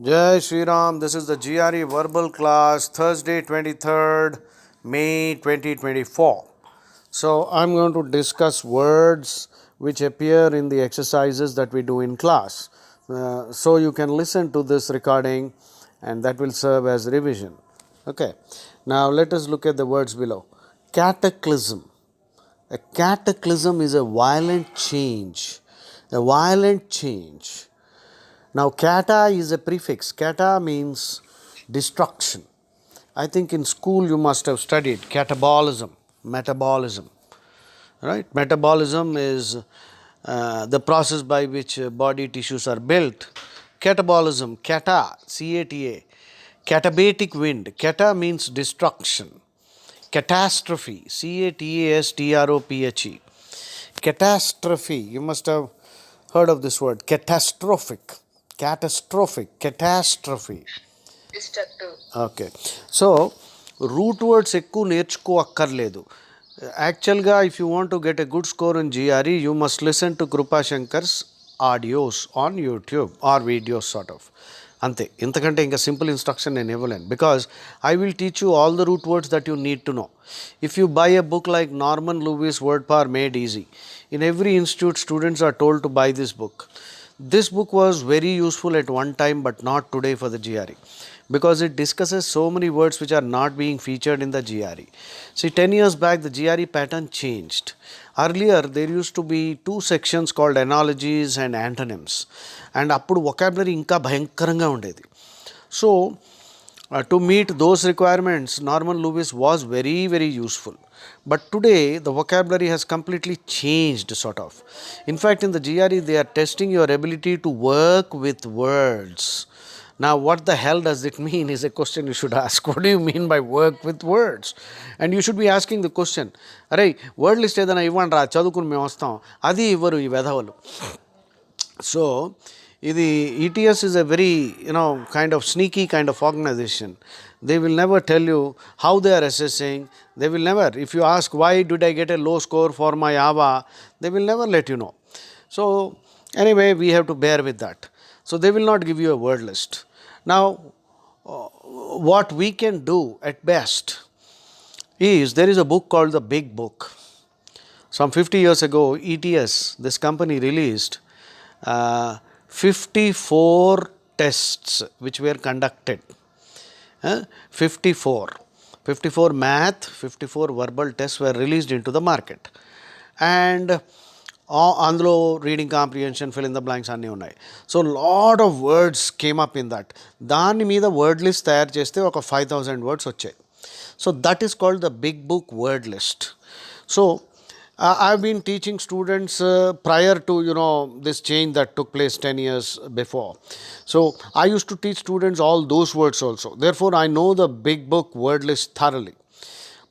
Jai Shri Ram. This is the GRE verbal class, Thursday, 23rd May 2024. So, I'm going to discuss words which appear in the exercises that we do in class. So, you can listen to this recording and that will serve as revision. Okay. Now, let us look at the words below. Cataclysm. A cataclysm is a violent change. A violent change. Now, kata is a prefix. Kata means destruction. I think in school you must have studied catabolism, metabolism. Right? Metabolism is the process by which body tissues are built. Catabolism, kata, C-A-T-A, katabatic wind. Kata means destruction. Catastrophe, C-A-T-A-S-T-R-O-P-H-E. Catastrophe, you must have heard of this word. Catastrophic, catastrophe. Destructive. Okay. So, root words ఎక్కువ నేర్చుకో అక్కర్లేదు. Actually, if you want to get a good score in GRE, you must listen to Krupa Shankar's audios on YouTube or videos sort of. అంతే, ఇంతకంటే ఇంకా simple instruction నేను ఇవ్వలేను, because I will teach you all the root words that you need to know. If you buy a book like Norman Lewis word power made easy, in every institute students are told to buy this book. This book was very useful at one time but not today for the GRE, because it discusses so many words which are not being featured in the GRE. See, 10 years back the GRE pattern changed. Earlier there used to be two sections called analogies and antonyms, and appudu vocabulary inka bhayankaranga undedi. So to meet those requirements, Norman Lewis was very, very useful. But today, the vocabulary has completely changed, sort of. In fact, in the GRE, they are testing your ability to work with words. Now, what the hell does it mean is a question you should ask. What do you mean by work with words? And you should be asking the question, "Arey, word list edana ivvanra, chadukuni మేము వస్తాం, అది ఇవ్వరు ఈ వెధవలు." So, the ETS is a very, kind of sneaky kind of organization. They will never tell you how they are assessing. They will never, if you ask why did I get a low score for my AVA, they will never let you know. So, anyway, we have to bear with that. So, they will not give you a word list. Now, what we can do at best is, there is a book called The Big Book. Some 50 years ago, ETS, this company, released 54 tests which were conducted. 54 math, 54 verbal tests were released into the market. And అందులో reading comprehension, fill in the blanks అన్నీ ఉన్నాయి. So lot of words came up in that. దాని మీద word list తయారు చేస్తే ఒక 5000 words వచ్చాయి. So that is called the big book word list. So I've been teaching students prior to this change that took place 10 years before. So I used to teach students all those words also. Therefore, I know the big book word list thoroughly.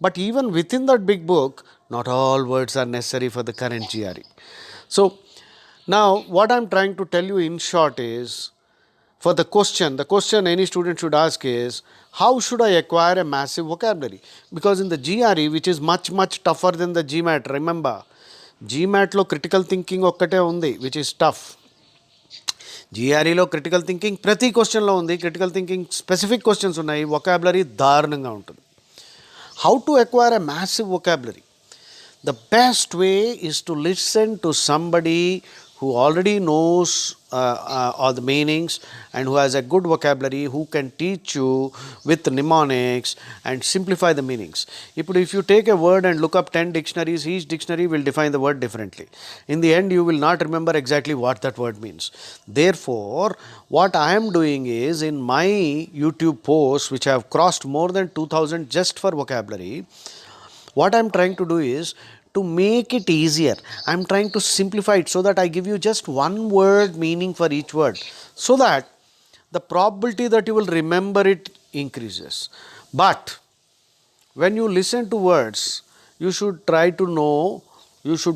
But even within that big book, not all words are necessary for the current GRE. So now what I'm trying to tell you in short is, for the question any student should ask is, how should I acquire a massive vocabulary? Because in the GRE, which is much, much tougher than the GMAT, remember, GMAT lo critical thinking okkate undi, which is tough. GRE lo critical thinking prati question lo undi, critical thinking specific questions unnai, vocabulary darananga untundi. How to acquire a massive vocabulary? The best way is to listen to somebody who already knows all the meanings and who has a good vocabulary, who can teach you with mnemonics and simplify the meanings. If you take a word and look up 10 dictionaries, each dictionary will define the word differently. In the end, you will not remember exactly what that word means. Therefore, what I am doing is, in my YouTube posts, which have crossed more than 2000 just for vocabulary, what I am trying to do is to make it easier. I am trying to simplify it so that I give you just one word meaning for each word, so that the probability that you will remember it increases. But when you listen to words, you should try to know,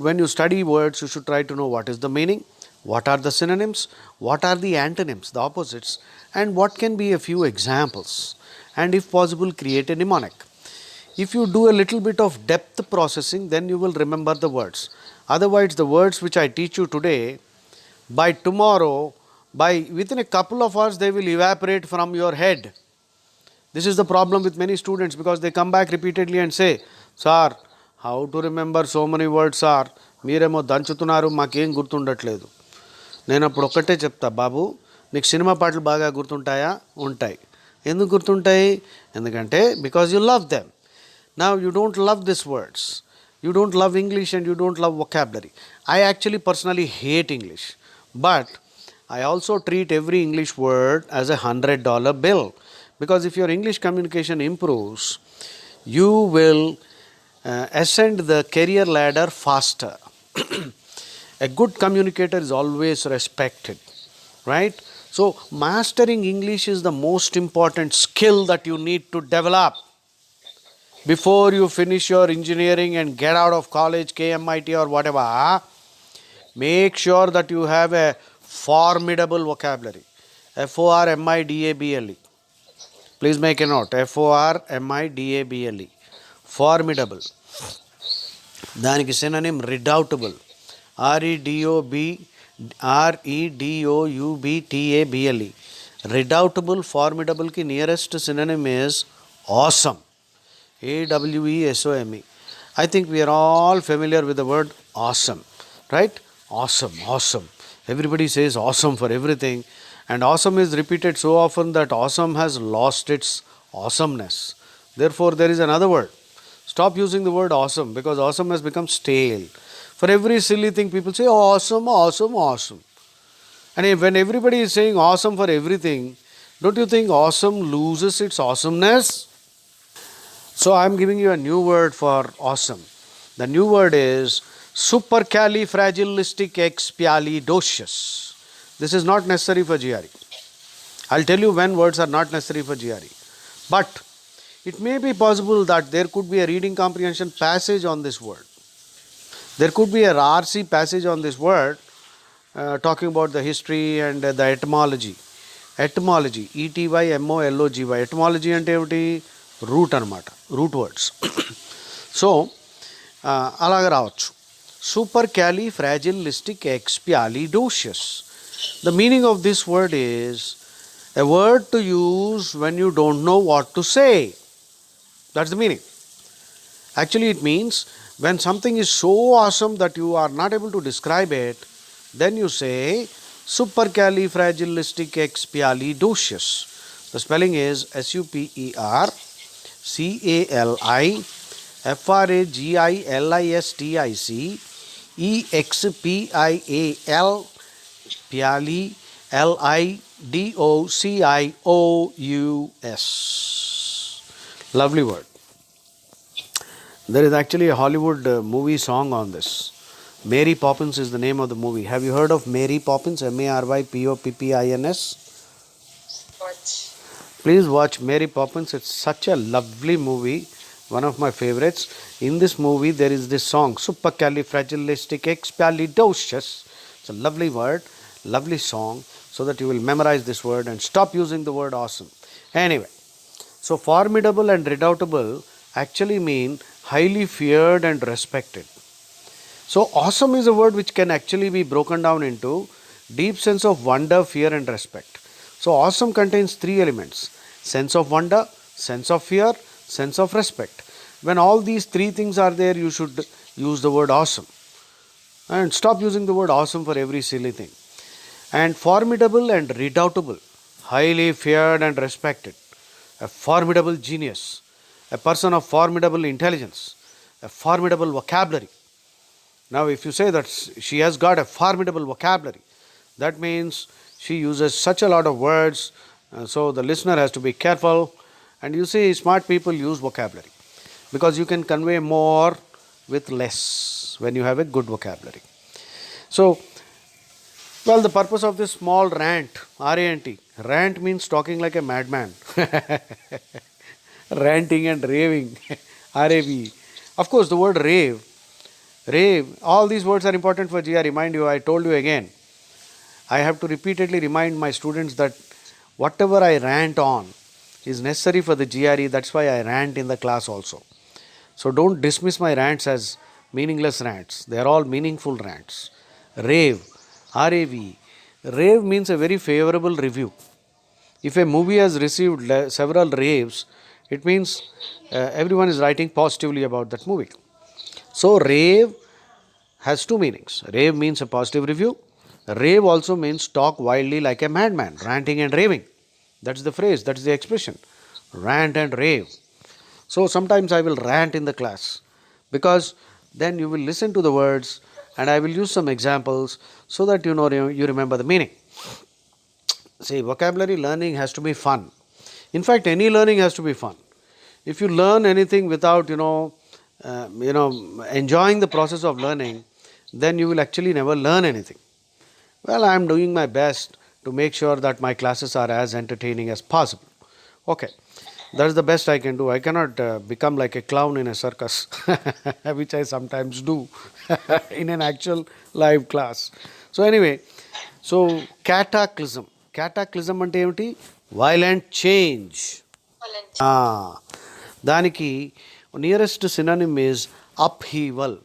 when you study words, you should try to know what is the meaning, what are the synonyms, what are the antonyms, the opposites, and what can be a few examples, and if possible create a mnemonic. If you do a little bit of depth processing, then you will remember the words. Otherwise, the words which I teach you today, by tomorrow Within a couple of hours, they will evaporate from your head. This is the problem with many students because they come back repeatedly and say, "Sir, how to remember so many words, sir? మీరేమో దంచుతున్నారు మాకేం గుర్తుండట్లేదు." నేను అప్పుడు ఒక్కటే చెప్తా, బాబు నీకు cinema పాటలు బాగా గుర్తుంటాయా? ఉంటాయి. ఎందుకు గుర్తుంటాయి? ఎందుకంటే because you love them. Now you don't love these words. You don't love English and you don't love vocabulary. I actually personally hate English. But I also treat every English word as a $100 bill. Because if your English communication improves, you will ascend the career ladder faster. A good communicator is always respected, right? So, mastering English is the most important skill that you need to develop before you finish your engineering and get out of college, KMIT or whatever. Make sure that you have a formidable vocabulary. FORMIDABLE. Please make a note. FORMIDABLE. Formidable. దానికి synonym redoubtable. REDOUBTABLE. Redoubtable, formidable ki nearest synonym is awesome. AWESOME. I think we are all familiar with the word awesome, right? Awesome, awesome. Everybody says awesome for everything, and awesome is repeated so often that awesome has lost its awesomeness. Therefore, there is another word. Stop using the word awesome because awesome has become stale. For every silly thing, people say awesome, awesome, awesome. And when everybody is saying awesome for everything, don't you think awesome loses its awesomeness? So I am giving you a new word for awesome. The new word is supercalifragilisticexpialidocious. This is not necessary for GRE. I'll tell you when words are not necessary for GRE. But it may be possible that there could be a reading comprehension passage on this word. There could be a RC passage on this word talking about the history and the etymology. Etymology, ETYMOLOGY. Etymology అంటే ఏమిటి? Route అనమాట, root words. So అలాగ రావచ్చు. Supercalifragilisticexpialidocious. The meaning of this word is a word to use when you don't know what to say. That's the meaning. Actually, it means when something is so awesome that you are not able to describe it, then you say supercalifragilisticexpialidocious. The spelling is SUPERCALIFRAGILISTIC EXPIALIDOCIOUS. Lovely word. There is actually a Hollywood movie song on this. Mary Poppins is the name of the movie. Have you heard of Mary Poppins? MARYPOPPINS? Watch. Please watch Mary Poppins. It's such a lovely movie. One of my favorites. In this movie, there is this song, supercalifragilisticexpialidocious. It's a lovely word, lovely song, so that you will memorize this word and stop using the word awesome. Anyway, so formidable and redoubtable actually mean highly feared and respected. So awesome is a word which can actually be broken down into deep sense of wonder, fear and respect. So awesome contains three elements: sense of wonder, sense of fear, sense of respect. When all these three things are there, you should use the word awesome. And stop using the word awesome for every silly thing. And formidable and redoubtable, highly feared and respected. A formidable genius, a person of formidable intelligence, a formidable vocabulary. Now, if you say that she has got a formidable vocabulary, that means she uses such a lot of words, so the listener has to be careful. And you see, smart people use vocabulary because you can convey more with less when you have a good vocabulary. So, well, the purpose of this small rant, RANT, rant means talking like a madman. Ranting and raving, RAV. Of course, the word rave, all these words are important for GR. Remind you, I told you again. I have to repeatedly remind my students that whatever I rant on is necessary for the GRE. That's why I rant in the class also. So don't dismiss my rants as meaningless rants. They are all meaningful rants. Rave, RAV, Rave means a very favorable review. If a movie has received several raves, it means everyone is writing positively about that movie. So, rave has two meanings. Rave means a positive review. Rave also means talk wildly like a madman, ranting and raving. That's the phrase, that's the expression. Rant and rave. So sometimes I will rant in the class because then you will listen to the words and I will use some examples so that you remember the meaning. See, vocabulary learning has to be fun. In fact, any learning has to be fun. If you learn anything without enjoying the process of learning, then you will actually never learn anything. Well, I am doing my best to make sure that my classes are as entertaining as possible. Okay, that's the best I can do. I cannot become like a clown in a circus, which I sometimes do in an actual live class. So, anyway, so cataclysm. Cataclysm అంటే ఏమిటి? Violent change. Volunteer. దానికి nearest synonym is upheaval.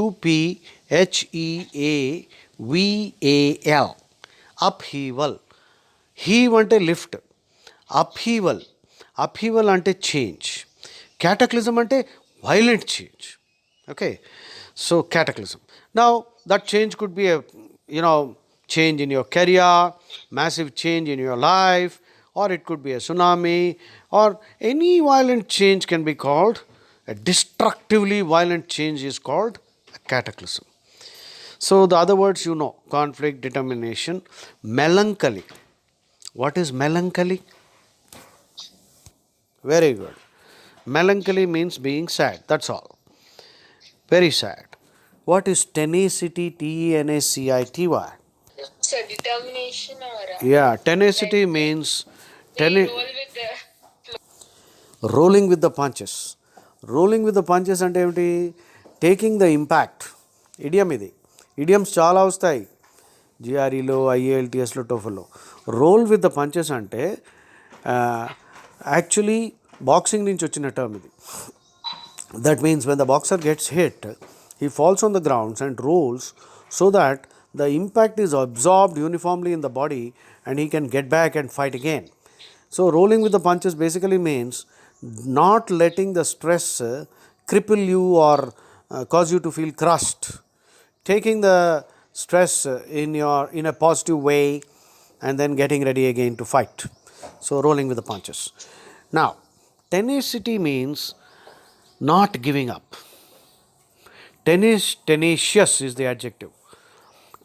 UPHEAVAL. Upheaval. Heave అంటే lift. Upheaval. Upheaval అంటే change. Cataclysm అంటే violent change. Okay, so cataclysm. Now that change could be a change in your career, massive change in your life, or it could be a tsunami, or any violent change can be called a destructively violent change is called a cataclysm. So the other words conflict, determination, melancholy. What is melancholy? Very good. Melancholy means being sad, that's all. Very sad. What is tenacity? TENACITY. So determination or Yeah, tenacity like means they roll with the rolling with the punches. Rolling with the punches అంటే ఏమిటి? Taking the impact. Idiom ఇది. Idioms చాలా వస్తాయి జిఆర్ఈలో, ఐఏఎల్టీఎస్లో, టోఫల్లో. Role with the punches అంటే actually boxing నుంచి వచ్చిన term ఇది. That means when the boxer gets hit, he falls on the ground and rolls so that the impact is absorbed uniformly in the body and he can get back and fight again. So, rolling with the punches basically means not letting the stress cripple you or cause you to feel crushed. Taking the stress in a positive way and then getting ready again to fight. So, rolling with the punches. Now, tenacity means not giving up. Tenacious is the adjective.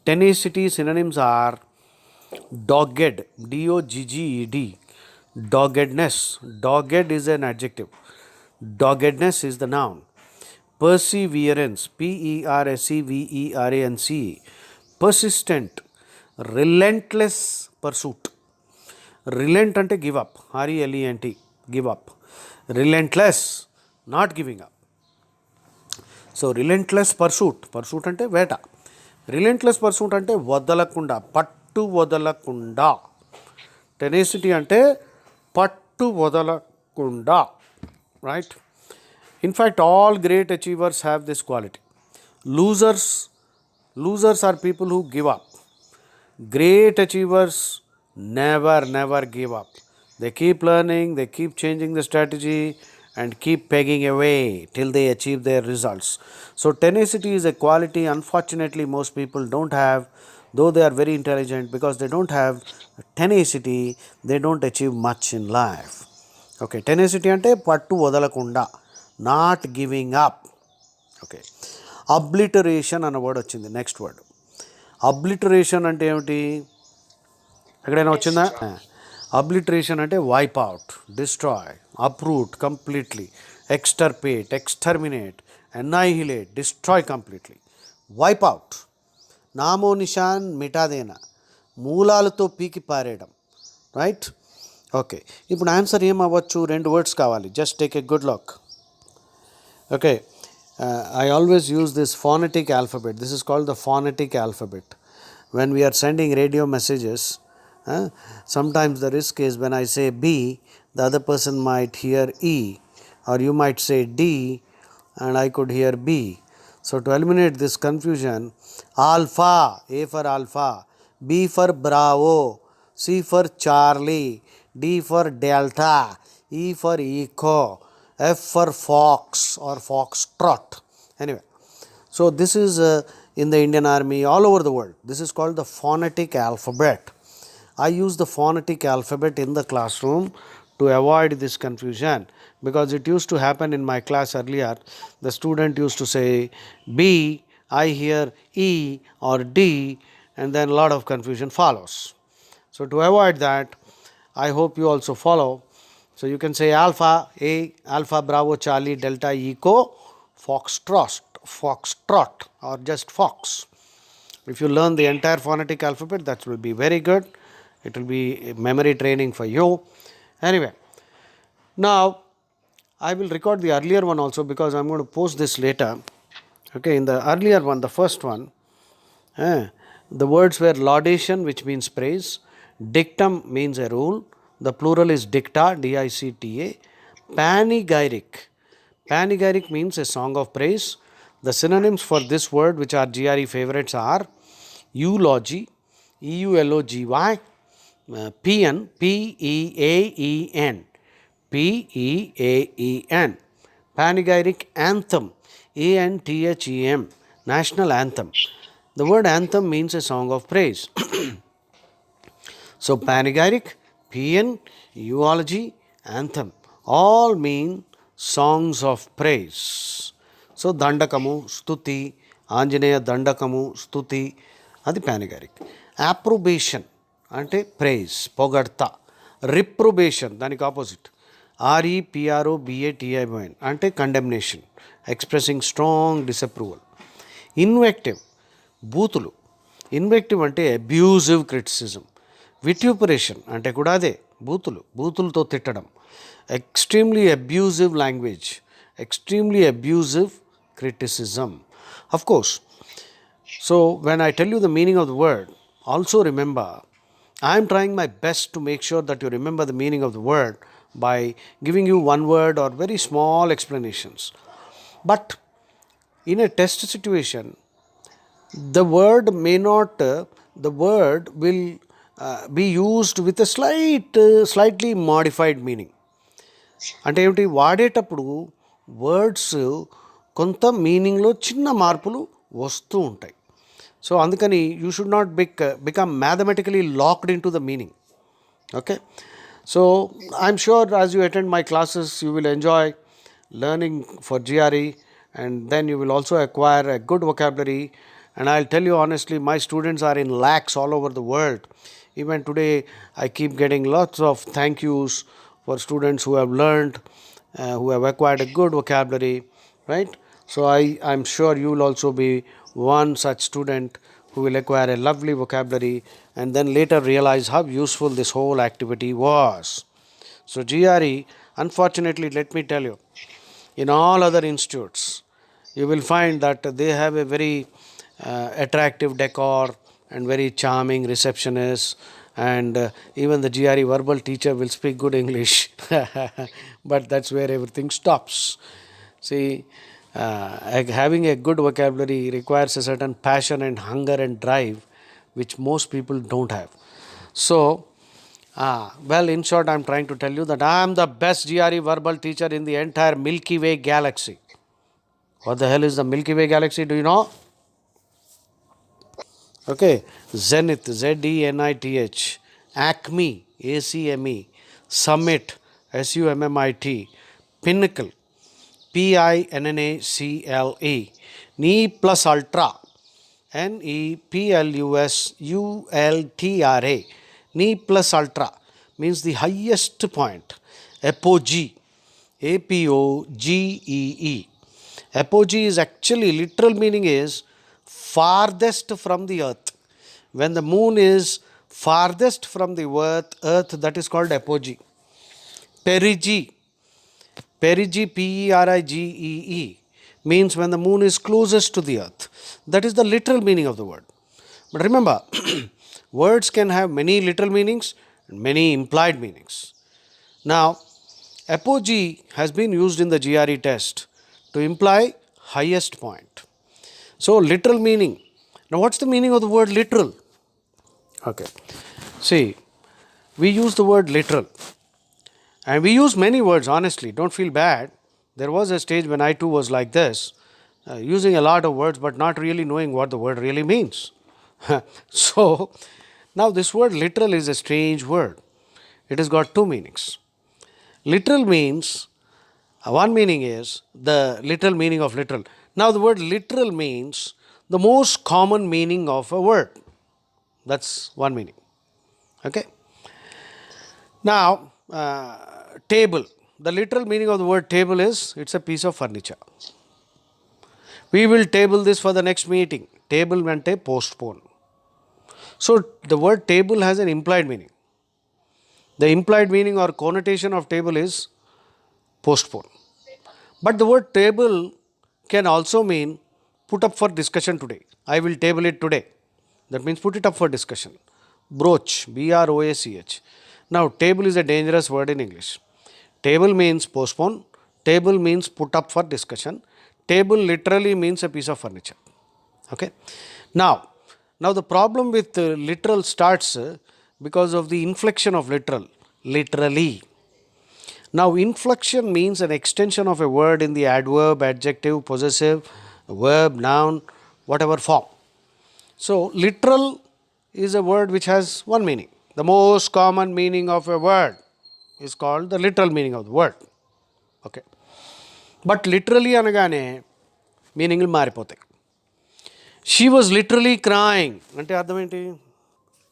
Tenacity synonyms are dogged, DOGGED, doggedness. Dogged is an adjective. Doggedness is the noun. Perseverance, PERSEVERANCE, persistent, relentless pursuit. Relent ante give up, RELENT, give up. Relentless, not giving up. So relentless pursuit అంటే వేట. Relentless pursuit అంటే వదలకుండా, పట్టు వదలకుండా. టెనేసిటీ అంటే పట్టు వదలకుండా, right? In fact all great achievers have this quality. Losers are people who give up. Great achievers never give up. They keep learning, they keep changing the strategy and keep pegging away till they achieve their results. So tenacity is a quality unfortunately most people don't have, though they are very intelligent. Because they don't have tenacity, they don't achieve much in life. Okay, tenacity ante pattu vadalakunda, not giving up. Okay, obliteration అన్న word వచ్చింది. Next word obliteration అంటే ఏమిటి? ఎక్కడైనా వచ్చిందా? Obliteration అంటే wipe out, destroy, uproot completely, extirpate, exterminate, annihilate, destroy completely, wipe out. నామో నిషాన్ మిటాదేనా, మూలాలతో పీకి పారేయడం, రైట్? ఓకే, ఇప్పుడు ఆన్సర్ ఏమవ్వచ్చు? రెండు వర్డ్స్ కావాలి. Just take a good look. Okay, I always use this phonetic alphabet. This is called the phonetic alphabet. When we are sending radio messages, sometimes the risk is when I say B, the other person might hear E, or you might say D and I could hear B. So, to eliminate this confusion, alpha, A for alpha, B for Bravo, C for Charlie, D for Delta, E for Echo, F for Fox or Foxtrot. Anyway, so this is in the Indian Army, all over the world. This is called the phonetic alphabet. I use the phonetic alphabet in the classroom to avoid this confusion, because it used to happen in my class earlier. The student used to say B, I hear E or D, and then a lot of confusion follows. So to avoid that, I hope you also follow. So you can say Alpha A, Alpha Bravo Charlie Delta Echo Foxtrot, or just Fox. If you learn the entire phonetic alphabet, that will be very good. It will be memory training for you. Anyway, now I will record the earlier one also, because I'm going to post this later. Okay, in the earlier one, the first one, the words were laudation, which means praise, dictum means a rule, the plural is dicta, D-I-C-T-A, panegyric. Panegyric means a song of praise. The synonyms for this word, which are GRE favorites, are eulogy, E-U-L-O-G-Y, P-N, P-E-A-E-N, P-E-A-E-N, panegyric anthem, A-N-T-H-E-M, national anthem. The word anthem means a song of praise. So, panegyric, paean, eulogy, anthem all mean songs of praise. So, Dandakamu, Stuti, Anjaneya Dandakamu, Stuti, అది panegyric. Approbation అంటే praise, పొగడ్త. Reprobation దానికి opposite, REPROBATION అంటే condemnation, expressing strong disapproval. Invective, బూతులు. ఇన్వెక్టివ్ అంటే abusive criticism. విట్యూపరేషన్ అంటే కూడా అదే, బూతులతో తిట్టడం. Extremely abusive language, extremely abusive criticism. Of course, so when I tell you the meaning of the word, also remember, I am trying my best to make sure that you remember the meaning of the word by giving you one word or very small explanations. But in a test situation, the word may not, the word will be used with a slightly modified meaning. అంటే ఏమిటి, వాడేటప్పుడు words కొంత మీనింగ్లో చిన్న మార్పులు వస్తూ ఉంటాయి. So అందుకని you should not become mathematically locked in to the meaning. Okay, so I'm sure as you attend my classes, you will enjoy learning for GRE, and then you will also acquire a good vocabulary. And I'll tell you honestly, my students are in lakhs all over the world. Even today, I keep getting lots of thank yous for students who have learned, who have acquired a good vocabulary, right? So I'm sure you will also be one such student who will acquire a lovely vocabulary and then later realize how useful this whole activity was. So GRE, unfortunately, let me tell you, in all other institutes, you will find that they have a very attractive decor and very charming receptionists, and even the GRE verbal teacher will speak good English. But that's where everything stops. See, having a good vocabulary requires a certain passion and hunger and drive, which most people don't have. So, well, in short, I'm trying to tell you that I am the best GRE verbal teacher in the entire Milky Way galaxy. What the hell is the Milky Way galaxy? Do you know? Okay, Zenith, Zenith, Acme, ACME, Summit, SUMMIT, Pinnacle, PINNACLE, Ne plus ultra, NEPLUSULTRA, Ne plus ultra means the highest point. Apogee, APOGEE. Apogee is actually, literal meaning is farthest from the earth. When the moon is farthest from the earth, that is called apogee. Perigee, Perigee, means when the moon is closest to the earth. That is the literal meaning of the word. But remember, words can have many literal meanings and many implied meanings. Now, apogee has been used in the GRE test to imply highest point. So, literal meaning. Now, what's the meaning of the word literal? Okay. See, we use the word literal. And we use many words, honestly. Don't feel bad. There was a stage when I too was like this, using a lot of words but not really knowing what the word really means. So, now this word literal is a strange word. It has got two meanings. Literal means, one meaning is the literal meaning of literal. Now, the word literal means the most common meaning of a word. That's one meaning. Okay. Now, table. The literal meaning of the word table is it's a piece of furniture. We will table this for the next meeting. Table meant a postpone. So, the word table has an implied meaning. The implied meaning or connotation of table is postpone. But the word table can also mean put up for discussion today. I will table it today. That means put it up for discussion. Broach, BROACH. Now, table is a dangerous word in English. Table means postpone. Table means put up for discussion. Table literally means a piece of furniture. Okay. Now the problem with literal starts because of the inflection of literal. Literally. Now, inflection means an extension of a word in the adverb, adjective, possessive, verb, noun, whatever form. So, literal is a word which has one meaning. The most common meaning of a word is called the literal meaning of the word. Okay. But literally అనగానే మీనింగ్లు మారిపోతాయి. She was literally క్రాయింగ్ అంటే అర్థం ఏంటి?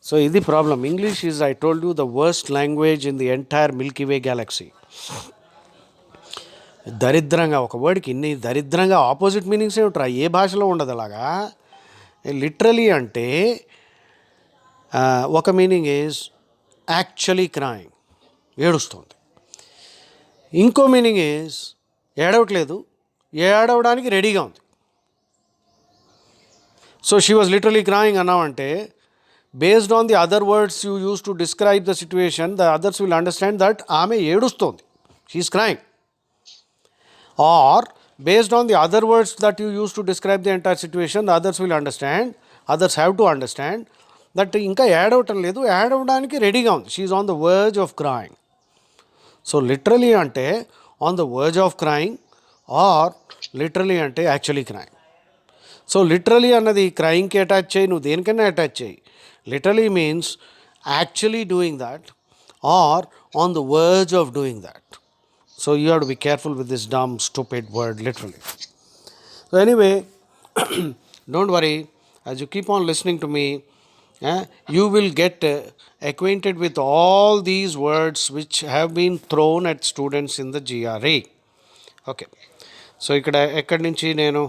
So ఇది problem. English is I told you the worst language in the entire Milky way Galaxy. దరిద్రంగా ఒక వర్డ్కి ఇన్ని దరిద్రంగా ఆపోజిట్ మీనింగ్స్ ఏమిట్రా? ఏ భాషలో ఉండదు అలాగా. లిటరలీ అంటే ఒక మీనింగ్ ఈజ్ యాక్చువల్లీ క్రైయింగ్, ఏడుస్తుంది. ఇంకో మీనింగ్ ఈజ్ ఏడవట్లేదు, ఏడవడానికి రెడీగా ఉంది. So she was literally crying అన్నామంటే based on the other words you use to describe the situation, the others will understand that ఆమె ఏడుస్తోంది, she is crying. Or based on the other words that you use to describe the entire situation, the others will understand, others have to understand that ఇంకా ఏడవటం లేదు, ఏడవడానికి రెడీగా ఉంది, she is on the verge of crying. So literally అంటే on the verge of crying, or literally అంటే actually crying. So literally అన్నది క్రైయింగ్కి అటాచ్ చేయి, నువ్వు దేనికైనా అటాచ్ చేయి. Literally means actually doing that or on the verge of doing that. So you have to be careful with this dumb, stupid word, literally. So anyway, don't worry. As you keep on listening to me, you will get acquainted with all these words which have been thrown at students in the GRE. Okay. So ఇక్కడ ఎక్కడి నుంచి నేను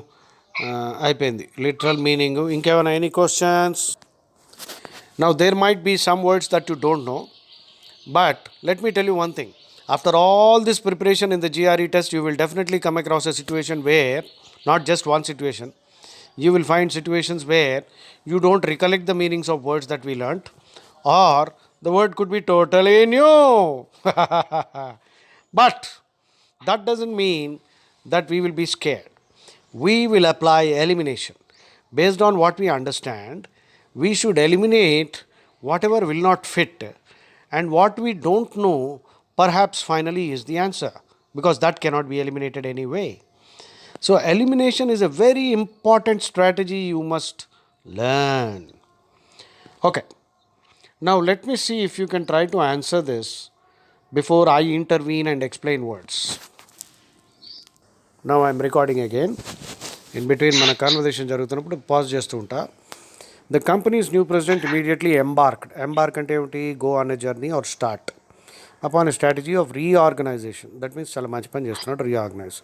అయిపోయింది literal meaning. ఇంకేమైనా any questions? Now there might be some words that you don't know, but let me tell you one thing. After all this preparation in the GRE test, you will definitely come across a situation where, not just one situation, you will find situations where you don't recollect the meanings of words that we learnt, or the word could be totally new. But that doesn't mean that we will be scared. We will apply elimination. Based on what we understand, we should eliminate whatever will not fit, and what we don't know perhaps finally is the answer, because that cannot be eliminated anyway. So elimination is a very important strategy you must learn. Okay. Now let me see if you can try to answer this before I intervene and explain words. Now I am recording again. In between మన conversation జరుగుతున్నప్పుడు pause చేస్తూ ఉంటా. The company's new president immediately embarked. Embark అంటే ఏమిటి? Go on a journey or start upon a strategy of reorganization. That means చాలా మంచి పని చేస్తున్నాడు, రీఆర్గనైజ్.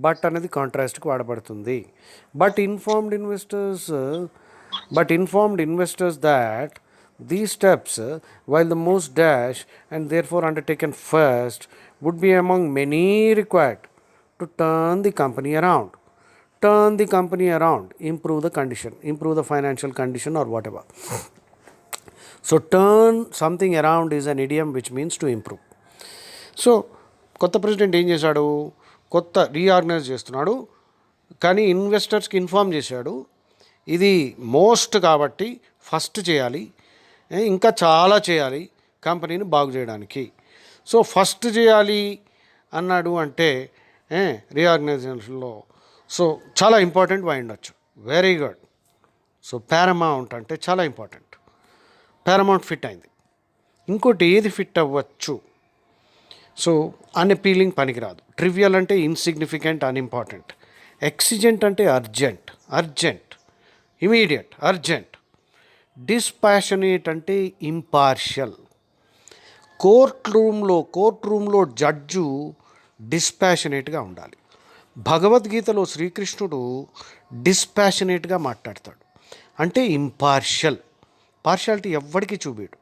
బట్ అనేది కాంట్రాస్ట్కి వాడబడుతుంది. But informed investors that these steps, while the most dash and therefore undertaken first, would be among many required to turn the company around. Improve the condition, improve the financial condition or whatever. So turn something around is an idiom which means to improve. So కొత్త president ఏం చేశాడు? కొత్త reorganise చేస్తున్నాడు, కానీ ఇన్వెస్టర్స్కి inform చేశాడు ఇది most కాబట్టి first చేయాలి, ఇంకా చాలా చేయాలి కంపెనీని బాగు చేయడానికి. సో ఫస్ట్ చేయాలి అన్నాడు అంటే రీఆర్గనైజేషన్లో సో చాలా ఇంపార్టెంట్ అయి ఉండొచ్చు. Very good. సో పారమౌంట్ అంటే చాలా ఇంపార్టెంట్. పారమౌంట్ ఫిట్ అయింది. ఇంకోటి ఏది ఫిట్ అవ్వచ్చు? సో అన్అపీలింగ్ పనికిరాదు. ట్రివియల్ అంటే ఇన్సిగ్నిఫికెంట్, అన్ఇంపార్టెంట్. ఎక్సిజెంట్ అంటే urgent, urgent, immediate, urgent. Dispassionate అంటే ఇంపార్షియల్. కోర్ట్ రూమ్లో జడ్జు డిస్పాషనేట్గా ఉండాలి. భగవద్గీతలో శ్రీకృష్ణుడు డిస్పాషనేట్గా మాట్లాడతాడు, అంటే ఇంపార్షియల్. పార్షియాలిటీ ఎవ్వడికి చూపేడు.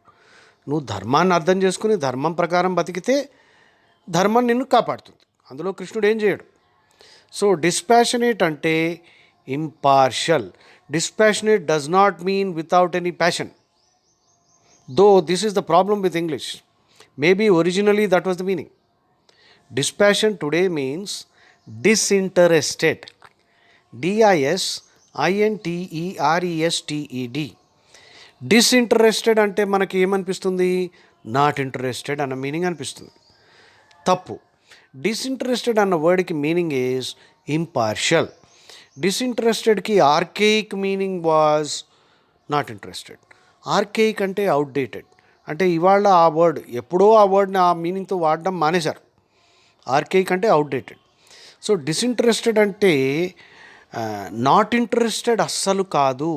నువ్వు ధర్మాన్ని అర్థం చేసుకుని ధర్మం ప్రకారం బతికితే ధర్మం నిన్ను కాపాడుతుంది. అందులో కృష్ణుడు ఏం చేయడు. సో డిస్పాషనేట్ అంటే impartial. Dispassionate does not mean without any passion. Though this is the problem with English. Maybe originally that was the meaning. Dispassion today means disinterested. DISINTERESTED. డిస్ఇంటరెస్టెడ్ అంటే మనకి ఏమనిపిస్తుంది? నాట్ ఇంట్రెస్టెడ్ అన్న మీనింగ్ అనిపిస్తుంది. తప్పు. Disinterested అన్న వర్డ్కి meaning is impartial. డిస్ఇంటరెస్టెడ్కి archaic meaning was not interested. Archaic అంటే అవుట్డేటెడ్. అంటే ఇవాళ ఆ వర్డ్, ఎప్పుడో ఆ వర్డ్ని ఆ మీనింగ్తో వాడడం మానేశారు. ఆర్కేయిక్ అంటే అవుట్డేటెడ్. సో డిసింట్రెస్టెడ్ అంటే నాట్ ఇంట్రెస్టెడ్ అస్సలు కాదు,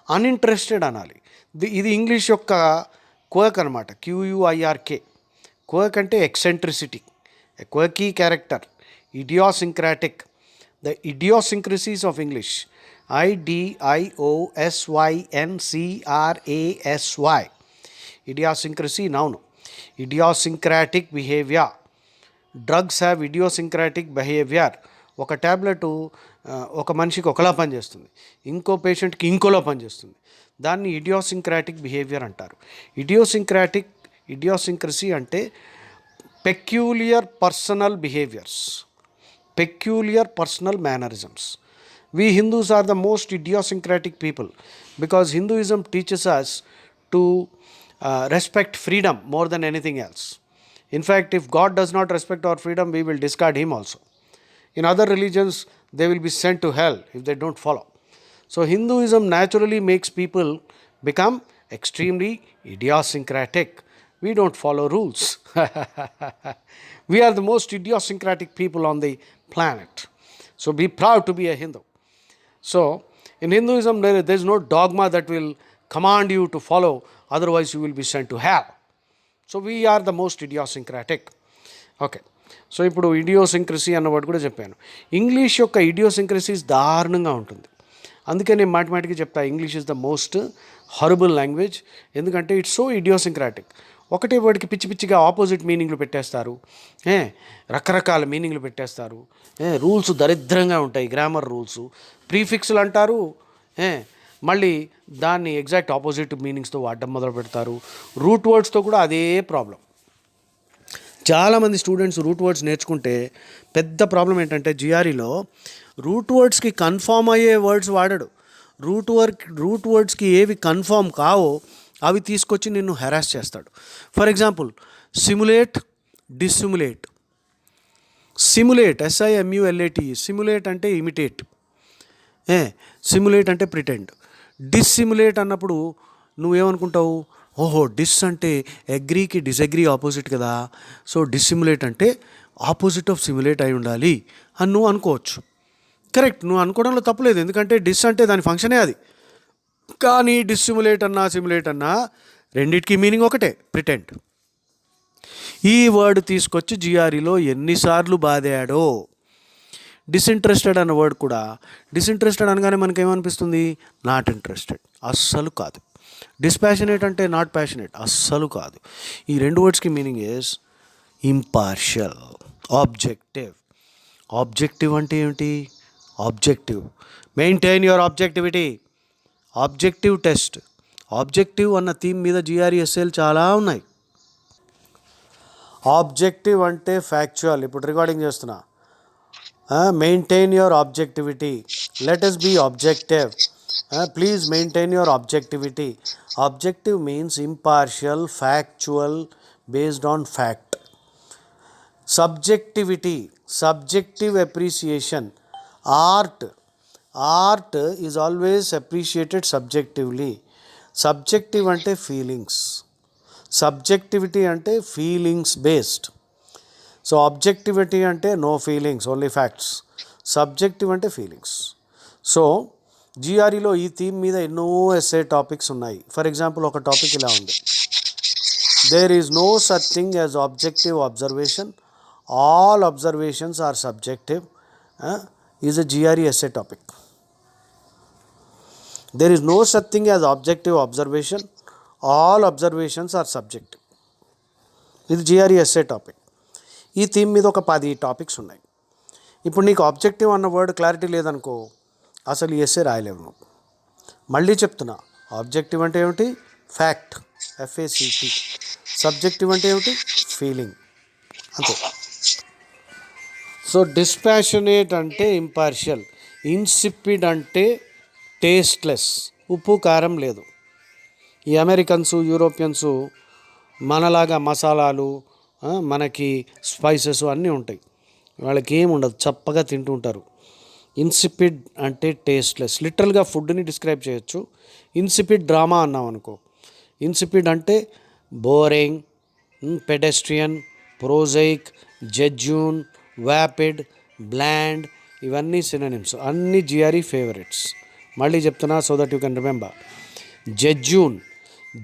అన్ఇంట్రెస్టెడ్ అనాలి. ఇది ఇంగ్లీష్ యొక్క క్వర్క్ అనమాట. QUIRK. క్వర్క్ అంటే eccentricity, quirky character, idiosyncratic. The idiosyncrasies of English. IDIOSYNCRASY. Idiosyncrasy noun. Idiosyncratic behaviour. Drugs have idiosyncratic behaviour. ఒక ట్యాబ్లెట్ ఒక మనిషికి ఒకలా పనిచేస్తుంది, ఇంకో పేషెంట్కి ఇంకోలా పనిచేస్తుంది. దాన్ని ఇడియోసింక్రాటిక్ బిహేవియర్ అంటారు. ఇడియోసింక్రసీ అంటే peculiar personal behaviours, peculiar personal mannerisms. We Hindus are the most idiosyncratic people because Hinduism teaches us to respect freedom more than anything else. In fact, if God does not respect our freedom, we will discard him also. In other religions, they will be sent to hell if they don't follow. So Hinduism naturally makes people become extremely idiosyncratic. We don't follow rules. We are the most idiosyncratic people on the planet. So be proud to be a Hindu. So in Hinduism, there is no dogma that will command you to follow, otherwise you will be sent to hell. So we are the most idiosyncratic. Okay. So ఇప్పుడు idiosyncrasy అన్న word కూడా చెప్పాను. English యొక్క idiosyncrasies దారుణంగా ఉంటుంది. అందుకే నేను మాటిమాటికి చెప్తా, English is the most horrible language. ఎందుకంటే ఇట్స్ సో ఇడియోసింక్రాటిక్. ఒకటే వర్డ్కి పిచ్చి పిచ్చిగా ఆపోజిట్ మీనింగ్లు పెట్టేస్తారు, రకరకాల మీనింగ్లు పెట్టేస్తారు. రూల్స్ దరిద్రంగా ఉంటాయి, గ్రామర్ రూల్స్. ప్రీఫిక్స్లు అంటారు, మళ్ళీ దాన్ని ఎగ్జాక్ట్ ఆపోజిట్ మీనింగ్స్తో వాడడం మొదలు పెడతారు. రూట్ వర్డ్స్తో కూడా అదే ప్రాబ్లం. చాలామంది స్టూడెంట్స్ రూట్ వర్డ్స్ నేర్చుకుంటే పెద్ద ప్రాబ్లం ఏంటంటే GREలో రూట్ వర్డ్స్కి కన్ఫామ్ అయ్యే వర్డ్స్ వాడడు. రూట్ వర్డ్స్కి ఏవి కన్ఫామ్ కావో అవి తీసుకొచ్చి నిన్ను హెరాస్ చేస్తాడు. For example, simulate, dissimulate. Simulate, SIMULATE. Simulate అంటే ఇమిటేట్, సిమ్యులేట్ అంటే ప్రిటెండ్. డిస్సిమ్యులేట్ అన్నప్పుడు నువ్వేమనుకుంటావు? ఓహో, డిస్ అంటే అగ్రీకి డిసగ్రీ ఆపోజిట్ కదా, సో డిస్సిమ్యులేట్ అంటే ఆపోజిట్ ఆఫ్ సిమ్యులేట్ అయి ఉండాలి అని నువ్వు అనుకోవచ్చు. కరెక్ట్, నువ్వు అనుకోవడంలో తప్పులేదు, ఎందుకంటే డిస్ అంటే దాని ఫంక్షనే అది. కానీ డిస్సిమ్యులేట్ అన్నా సిమ్యులేట్ అన్నా రెండింటికి మీనింగ్ ఒకటే, ప్రిటెండ్. ఈ వర్డ్ తీసుకొచ్చి GREలో ఎన్నిసార్లు బాధాడో. డిసింట్రెస్టెడ్ అన్న వర్డ్ కూడా, డిసింట్రెస్టెడ్ అనగానే మనకేమనిపిస్తుంది? నాట్ ఇంట్రెస్టెడ్, అస్సలు కాదు. డిస్పాషనేట్ అంటే నాట్ ప్యాషనేట్, అస్సలు కాదు. ఈ రెండు వర్డ్స్కి meaning is impartial, objective. Objective అంటే ఏమిటి? Objective, maintain your objectivity. Objective test. Objective అన్న థీమ్ మీద GRE ఎస్ఏలు చాలా ఉన్నాయి. ఆబ్జెక్టివ్ అంటే ఫ్యాక్చువల్. ఇప్పుడు రికార్డింగ్ చేస్తున్నా. Maintain your objectivity, let us be objective. Please maintain your objectivity. Objective means impartial, factual, based on fact. Subjectivity, subjective appreciation. Art is always appreciated subjectively. Subjective ante feelings, subjectivity ante feelings based. So objectivity అంటే no feelings, only facts. Subjective అంటే feelings. So జిఆర్ఈలో ఈ theme మీద ఎన్నో SA topics ఉన్నాయి. For example ఒక topic ఇలా ఉంది: there is no such thing as objective observation, all observations are subjective, is a GRE SA topic. There is no such thing as objective observation, all observations are subjective. ఇది GRE SA topic. ఈ theme మీద ఒక 10 topics ఉన్నాయి. ఇప్పుడు నీకు objective అన్న word clarity లేదనుకో, అసలు ఎస్ఏ రాయలేవు నువ్వు. మళ్ళీ చెప్తున్నా, ఆబ్జెక్టివ్ అంటే ఏమిటి? Fact, FACT. సబ్జెక్టివ్ అంటే ఏమిటి? ఫీలింగ్. అంతే. సో డిస్పాషనేట్ అంటే ఇంపార్షియల్, ఇన్సిపిడ్ అంటే టేస్ట్లెస్, ఉప్పు కారం లేదు. ఈ అమెరికన్స్, యూరోపియన్స్ మనలాగా మసాలాలు, మనకి స్పైసెస్ అన్నీ ఉంటాయి, వాళ్ళకి ఏమి ఉండదు, చప్పగా తింటూ ఉంటారు. ఇన్సిపిడ్ అంటే టేస్ట్లెస్. లిటరల్గా ఫుడ్ని డిస్క్రైబ్ చేయొచ్చు. ఇన్సిపిడ్ డ్రామా అన్నాం అనుకో, ఇన్సిపిడ్ అంటే boring, pedestrian, prosaic, jejune, vapid, bland, ఇవన్నీ సినోనిమ్స్. అన్ని జిఆర్ఈ ఫేవరెట్స్. మళ్ళీ చెప్తున్నా so that you can remember. Jejune,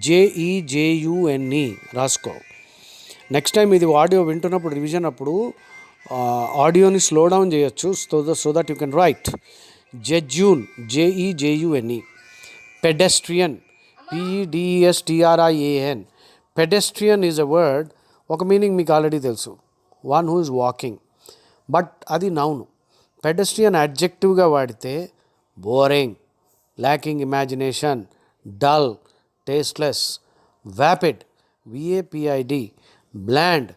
JEJUNE రాసుకో. నెక్స్ట్ టైం ఇది ఆడియో వింటున్నప్పుడు, రివిజన్ అప్పుడు ఆడియోని స్లో డౌన్ చేయొచ్చు, so that you can write. Jejune, JEJUNE. Pedestrian, PEDESTRIAN. Pedestrian is a word, ఒక మీనింగ్ మీకు ఆల్రెడీ తెలుసు, one who is walking, but అది నౌను. పెడెస్ట్రియన్ అడ్జెక్టివ్గా వాడితే boring, lacking imagination, dull, tasteless. వ్యాపిడ్, VAPID. Bland,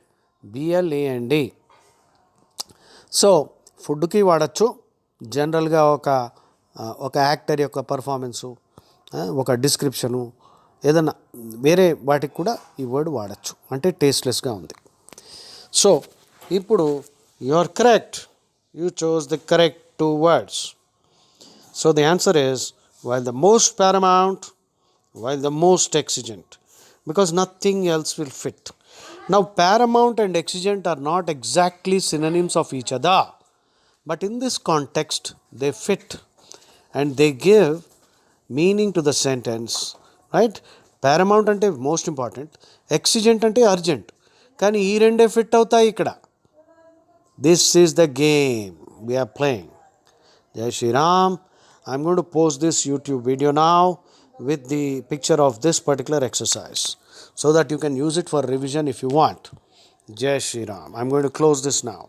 BLAND. So ఫుడ్కి వాడచ్చు. జనరల్గా ఒక యాక్టర్ యొక్క పర్ఫార్మెన్సు, ఒక డిస్క్రిప్షను, ఏదన్నా వేరే వాటికి కూడా ఈ వర్డ్ వాడచ్చు, అంటే టేస్ట్లెస్గా ఉంది. సో ఇప్పుడు you are correct, you chose the correct 2 words. So the answer is, while the most paramount, while the most exigent, because nothing else will fit. Now paramount and exigent are not exactly synonyms of each other, but in this context they fit and they give meaning to the sentence, right? Paramount ante most important, exigent ante urgent, కానీ ఈ రెండే fit అవుతాయి ఇక్కడ. This is the game we are playing. Jai Shri Ram. I'm going to post this YouTube video now with the picture of this particular exercise so that you can use it for revision if you want. Jai Shri Ram. I'm going to close this now.